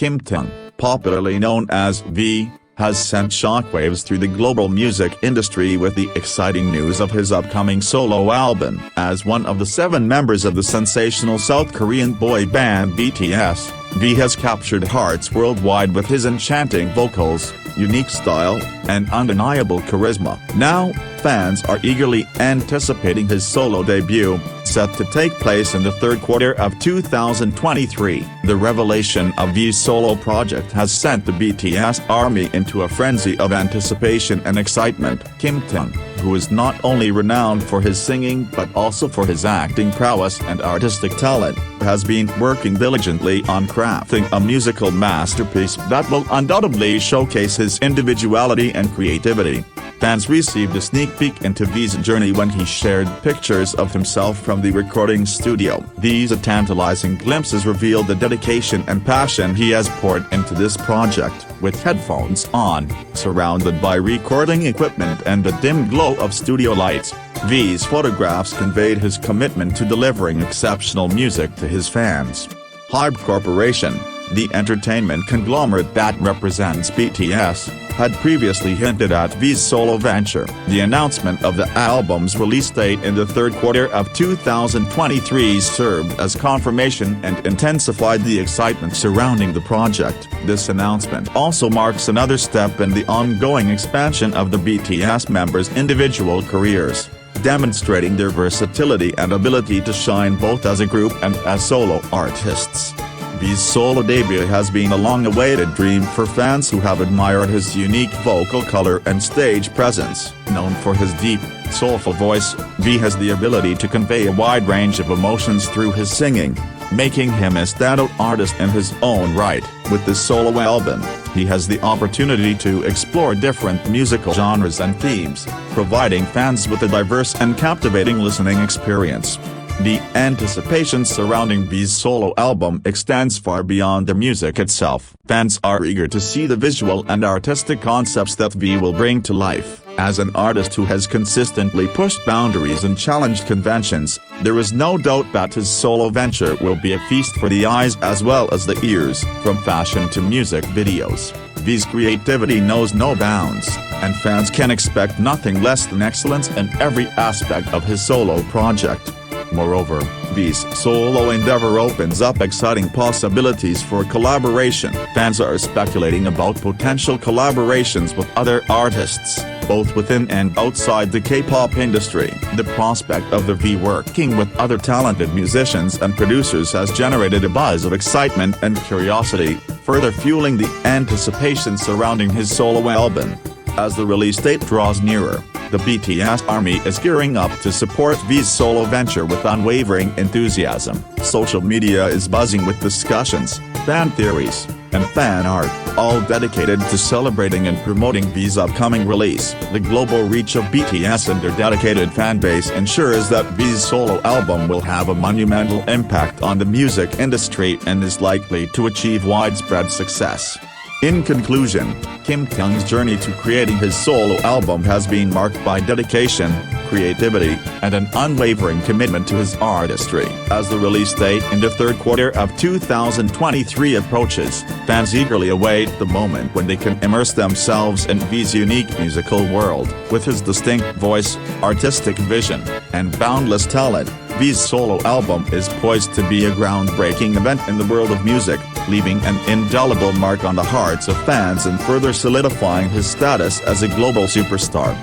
Kim Taehyung, popularly known as V, has sent shockwaves through the global music industry with the exciting news of his upcoming solo album. As one of the 7 members of the sensational South Korean boy band BTS, V has captured hearts worldwide with his enchanting vocals, unique style, and undeniable charisma. Now, fans are eagerly anticipating his solo debut, set to take place in the third quarter of 2023. The revelation of V's solo project has sent the BTS army into a frenzy of anticipation and excitement. Kim Taehyung, who is not only renowned for his singing but also for his acting prowess and artistic talent, has been working diligently on crafting a musical masterpiece that will undoubtedly showcase his individuality and creativity. Fans received a sneak peek into V's journey when he shared pictures of himself from the recording studio. These tantalizing glimpses reveal the dedication and passion he has poured into this project. With headphones on, surrounded by recording equipment and the dim glow of studio lights, V's photographs conveyed his commitment to delivering exceptional music to his fans. Hybe Corporation, the entertainment conglomerate that represents BTS, had previously hinted at V's solo venture. The announcement of the album's release date in the third quarter of 2023 served as confirmation and intensified the excitement surrounding the project. This announcement also marks another step in the ongoing expansion of the BTS members' individual careers, demonstrating their versatility and ability to shine both as a group and as solo artists. V's solo debut has been a long-awaited dream for fans who have admired his unique vocal color and stage presence. Known for his deep, soulful voice, V has the ability to convey a wide range of emotions through his singing, making him a standout artist in his own right. With this solo album, he has the opportunity to explore different musical genres and themes, providing fans with a diverse and captivating listening experience. The anticipation surrounding V's solo album extends far beyond the music itself. Fans are eager to see the visual and artistic concepts that V will bring to life. As an artist who has consistently pushed boundaries and challenged conventions, there is no doubt that his solo venture will be a feast for the eyes as well as the ears. From fashion to music videos, V's creativity knows no bounds, and fans can expect nothing less than excellence in every aspect of his solo project. Moreover, V's solo endeavor opens up exciting possibilities for collaboration. Fans are speculating about potential collaborations with other artists, both within and outside the K-pop industry. The prospect of the V working with other talented musicians and producers has generated a buzz of excitement and curiosity, further fueling the anticipation surrounding his solo album. As the release date draws nearer, the BTS army is gearing up to support V's solo venture with unwavering enthusiasm. Social media is buzzing with discussions, fan theories, and fan art, all dedicated to celebrating and promoting V's upcoming release. The global reach of BTS and their dedicated fanbase ensures that V's solo album will have a monumental impact on the music industry and is likely to achieve widespread success. In conclusion, Kim Taehyung's journey to creating his solo album has been marked by dedication, creativity, and an unwavering commitment to his artistry. As the release date in the third quarter of 2023 approaches, fans eagerly await the moment when they can immerse themselves in V's unique musical world. With his distinct voice, artistic vision, and boundless talent, V's solo album is poised to be a groundbreaking event in the world of music, leaving an indelible mark on the hearts of fans and further solidifying his status as a global superstar.